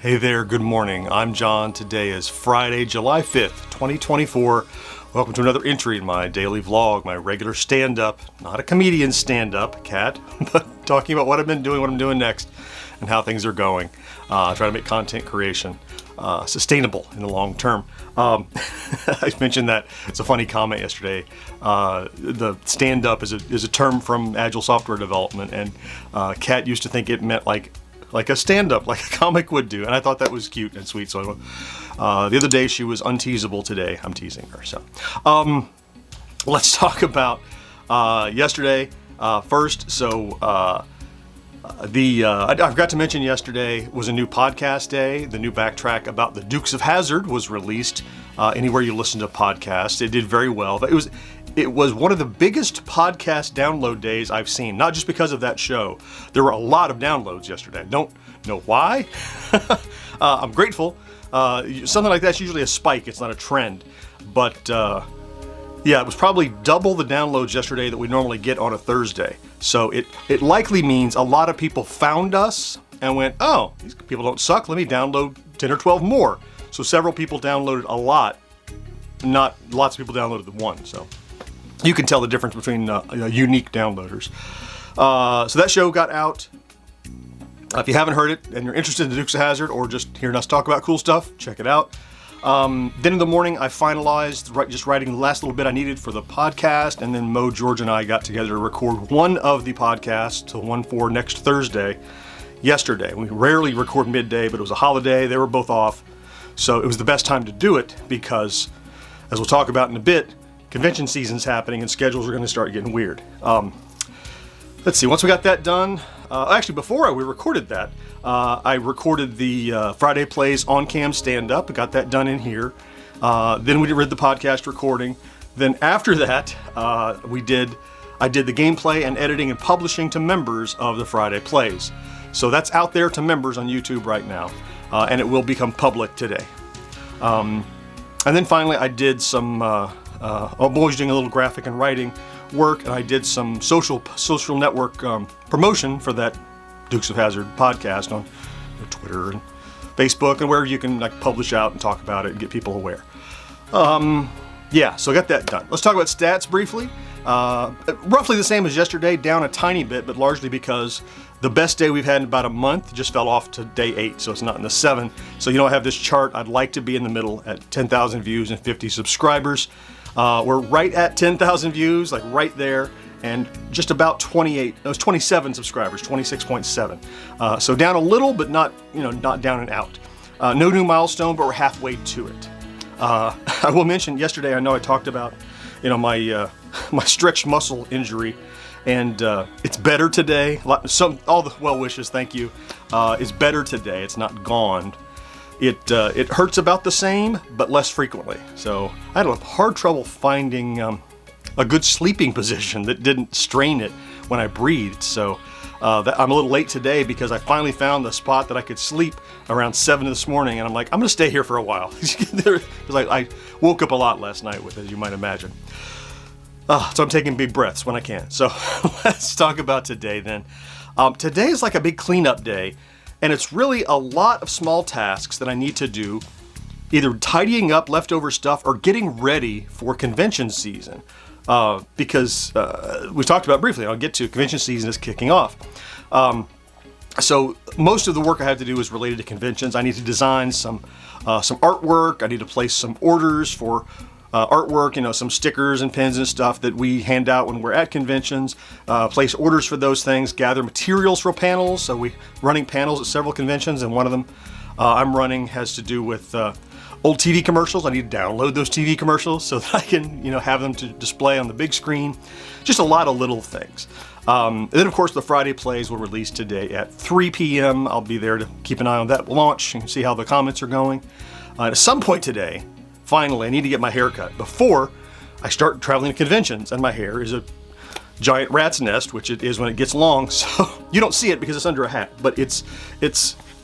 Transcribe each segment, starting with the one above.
Hey there, good morning. I'm John. Today is Friday, July 5th, 2024. Welcome to another entry in my daily vlog, my regular stand-up, not a comedian stand-up, cat, but talking about what I've been doing, what I'm doing next, and how things are going. Trying to make content creation sustainable in the long term. I mentioned that it's a funny comment yesterday. The stand-up is a term from Agile software development, and Kat used to think it meant like a stand-up, like a comic would do, and I thought that was cute and sweet. So the other day she was unteasable. Today I'm teasing her. So let's talk about yesterday first. So I forgot to mention yesterday was a new podcast day. The new backtrack about the Dukes of Hazzard was released anywhere you listen to podcasts. It did very well. But it was one of the biggest podcast download days I've seen, not just because of that show. There were a lot of downloads yesterday. I don't know why. I'm grateful. Something like that's usually a spike. It's not a trend. But yeah, it was probably double the downloads yesterday that we normally get on a Thursday. So it likely means a lot of people found us and went, oh, these people don't suck. Let me download 10 or 12 more. So several people downloaded a lot. Not lots of people downloaded the one. So you can tell the difference between unique downloaders. So that show got out. If you haven't heard it and you're interested in the Dukes of Hazzard or just hearing us talk about cool stuff, check it out. Then in the morning, I finalized just writing the last little bit I needed for the podcast, and then Mo, George, and I got together to record one of the podcasts, to one for next Thursday, yesterday. We rarely record midday, but it was a holiday. They were both off, so it was the best time to do it because, as we'll talk about in a bit, convention season's happening and schedules are going to start getting weird. Let's see, once we got that done, actually before we recorded that, I recorded the Friday Plays on-cam stand-up. I got that done in here. Then we did the podcast recording. Then after that, I did the gameplay and editing and publishing to members of the Friday Plays. So that's out there to members on YouTube right now, and it will become public today. And then finally, I did some, I'm always doing a little graphic and writing work, and I did some social network promotion for that Dukes of Hazzard podcast on Twitter and Facebook and wherever you can publish out and talk about it and get people aware. Yeah, so I got that done. Let's talk about stats briefly. Roughly the same as yesterday, down a tiny bit, but largely because the best day we've had in about a month just fell off to day 8, so it's not in the 7. So I have this chart. I'd like to be in the middle at 10,000 views and 50 subscribers. We're right at 10,000 views, like right there, and just about 27 subscribers, 26.7. So down a little, but not down and out. No new milestone, but we're halfway to it. I will mention yesterday, I know I talked about, my stretched muscle injury, and it's better today. All the well wishes, thank you, is better today. It's not gone. It hurts about the same, but less frequently. So I had a hard trouble finding a good sleeping position that didn't strain it when I breathed. So I'm a little late today because I finally found the spot that I could sleep around 7 this morning, and I'm like, I'm gonna stay here for a while. Because I woke up a lot last night with it, as you might imagine. So I'm taking big breaths when I can. So let's talk about today then. Today is like a big cleanup day. And it's really a lot of small tasks that I need to do, either tidying up leftover stuff or getting ready for convention season. Because we talked about briefly, I'll get to convention season is kicking off. So most of the work I have to do is related to conventions. I need to design some artwork. I need to place some orders for artwork, some stickers and pins and stuff that we hand out when we're at conventions, place orders for those things, gather materials for panels. So we're running panels at several conventions, and one of them I'm running has to do with old TV commercials. I need to download those TV commercials so that I can, have them to display on the big screen. Just a lot of little things. And then, of course, the Friday Plays will release today at 3 p.m. I'll be there to keep an eye on that launch and see how the comments are going. At some point today, finally, I need to get my hair cut before I start traveling to conventions, and my hair is a giant rat's nest, which it is when it gets long. So you don't see it because it's under a hat, but it's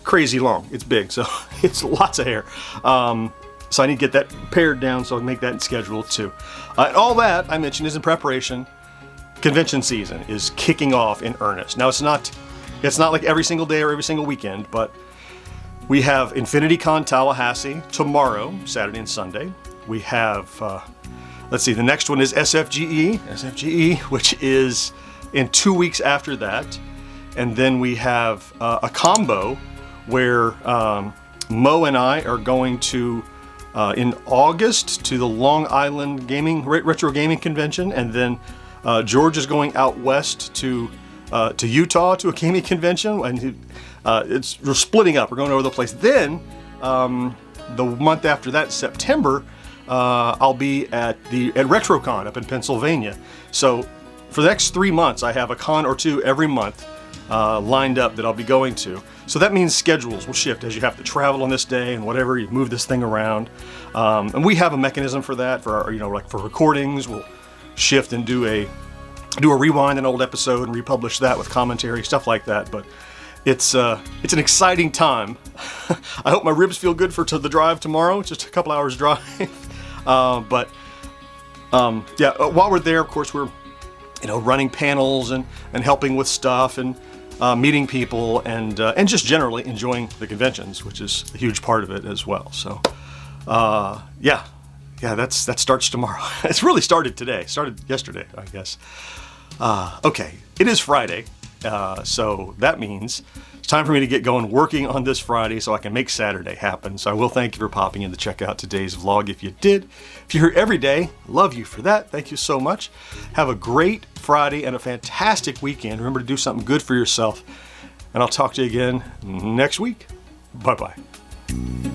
crazy long. It's big, so it's lots of hair. So I need to get that pared down so I can make that scheduled too. And all that I mentioned is in preparation. Convention season is kicking off in earnest. Now it's not like every single day or every single weekend, but We have InfinityCon Tallahassee tomorrow, Saturday and Sunday. We have, let's see, the next one is SFGE, which is in 2 weeks after that. And then we have a combo where Mo and I are going to, in August, to the Long Island Retro Gaming Convention. And then George is going out west to Utah to a gaming convention. And we're splitting up. We're going over the place. Then the month after that, September, I'll be at RetroCon up in Pennsylvania. So for the next 3 months, I have a con or two every month lined up that I'll be going to. So that means schedules will shift as you have to travel on this day and whatever, you move this thing around. And we have a mechanism for that. For our, like for recordings, we'll shift and do a rewind an old episode and republish that with commentary, stuff like that. But it's an exciting time. I hope my ribs feel good for the drive tomorrow. It's just a couple hours drive. But while we're there, of course, we're running panels and helping with stuff and meeting people and just generally enjoying the conventions, which is a huge part of it as well. So that starts tomorrow. It's really started today. Started yesterday, I guess. Okay, it is Friday. So that means it's time for me to get going working on this Friday so I can make Saturday happen. So I will thank you for popping in to check out today's vlog if you did. If you're here every day, love you for that. Thank you so much. Have a great Friday and a fantastic weekend. Remember to do something good for yourself. And I'll talk to you again next week. Bye-bye.